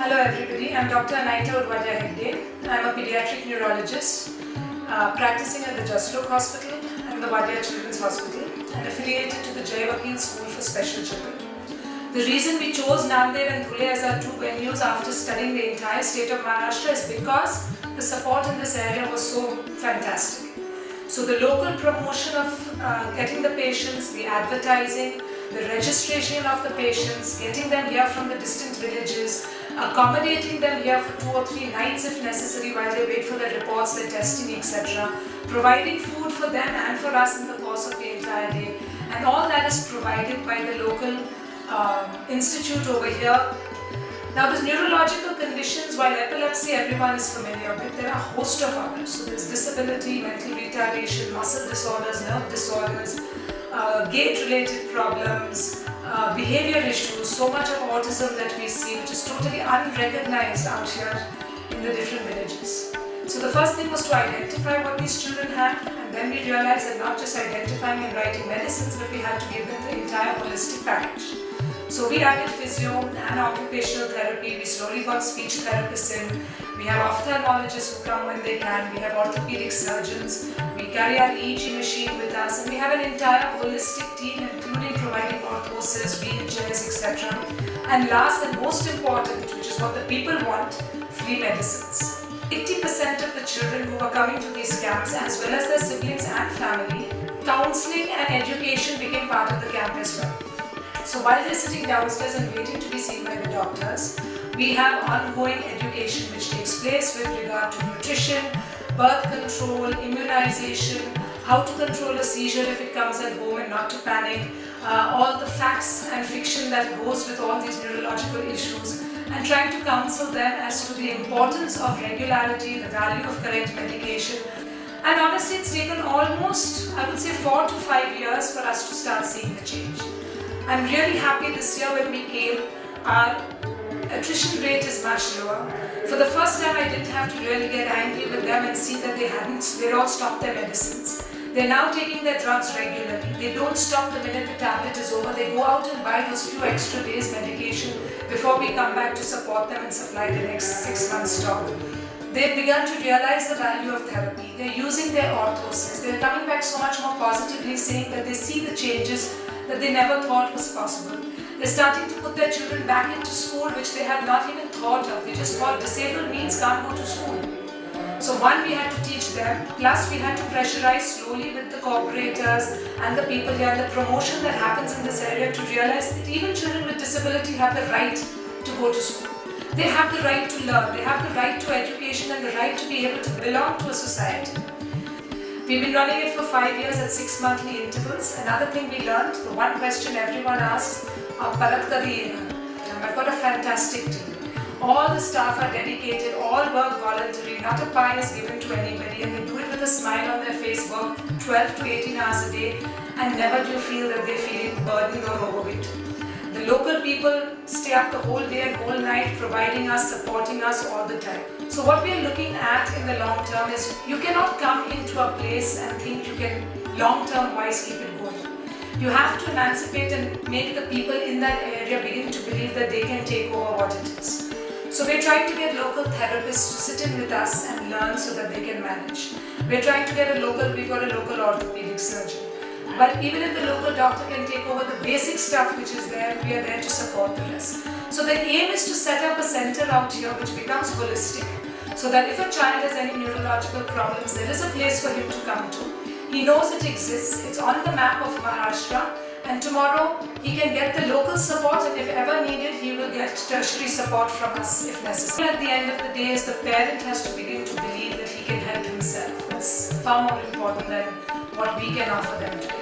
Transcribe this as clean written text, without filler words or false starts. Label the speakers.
Speaker 1: Hello everybody, I'm Dr. Nanded. I'm a Paediatric Neurologist practicing at the Jaslok Hospital and the Wadia Children's Hospital and affiliated to the Jai Vakil School for Special Children. The reason we chose Nanded and Dhule as our two venues after studying the entire state of Maharashtra is because the support in this area was so fantastic. So the local promotion of getting the patients, the advertising, the registration of the patients, getting them here from the distant villages, accommodating them here for 2 or 3 nights if necessary while they wait for their reports, their testing, etc. Providing food for them and for us in the course of the entire day. And all that is provided by the local institute over here. Now the neurological conditions, while epilepsy everyone is familiar with, there are a host of others. So there's disability, mental retardation, muscle disorders, nerve disorders, gait-related problems, behavior issues, so much of autism that we see which is totally unrecognized out here in the different villages. So the first thing was to identify what these children had, and then we realized that not just identifying and writing medicines, but we had to give them the entire holistic package. So we added physio and occupational therapy, we slowly got speech therapists in, we have ophthalmologists who come when they can, we have orthopedic surgeons, we carry our EEG machine with us, and we have an entire holistic team including providing orthoses, wheelchairs, etc. And last and most important, which is what the people want, free medicines. 80% of the children who are coming to these camps, as well as their siblings and family, counselling and education became part of the camp as well. So while they're sitting downstairs and waiting to be seen by the doctors, we have ongoing education which takes place with regard to nutrition, birth control, immunization, how to control a seizure if it comes at home and not to panic, all the facts and fiction that goes with all these neurological issues, and trying to counsel them as to the importance of regularity, the value of correct medication. And honestly, it's taken almost, I would say, 4 to 5 years for us to start seeing the change. I'm really happy this year when we came, our attrition rate is much lower. For the first time I didn't have to really get angry with them and see that they'd all stopped their medicines. They're now taking their drugs regularly. They don't stop the minute the tablet is over. They go out and buy those few extra days medication before we come back to support them and supply the next 6 months stock. They've begun to realize the value of therapy. They're using their orthoses. They're coming back so much more positively, saying that they see the changes that they never thought was possible. They're starting to put their children back into school, which they had not even thought of. They just thought disabled means can't go to school. So one, we had to teach them, plus we had to pressurize slowly with the cooperators and the people here, and the promotion that happens in this area to realize that even children with disability have the right to go to school. They have the right to learn, they have the right to education and the right to be able to belong to a society. We've been running it for 5 years at 6 monthly intervals. Another thing we learned, the one question everyone asks, I've got a fantastic team. All the staff are dedicated, all work voluntarily, not a pie is given to anybody, and they do it with a smile on their face, work 12 to 18 hours a day, and never do you feel that they're feeling burdened or overweight. The local people stay up the whole day and whole night providing us, supporting us all the time. So what we are looking at in the long term is you cannot come into a place and think you can long term wise keep it going. You have to emancipate and make the people in that area begin to believe that they can take over what it is. So we're trying to get local therapists to sit in with us and learn so that they can manage. We're trying to get we've got a local orthopedic surgeon. But even if the local doctor can take over the basic stuff which is there, we are there to support the rest. So the aim is to set up a center out here which becomes holistic, so that if a child has any neurological problems, there is a place for him to come to. He knows it exists, it's on the map of Maharashtra, and tomorrow he can get the local support, and if ever needed, he will get tertiary support from us if necessary. At the end of the day, is the parent has to begin to believe that he can help himself. That's far more important than what we can offer them today.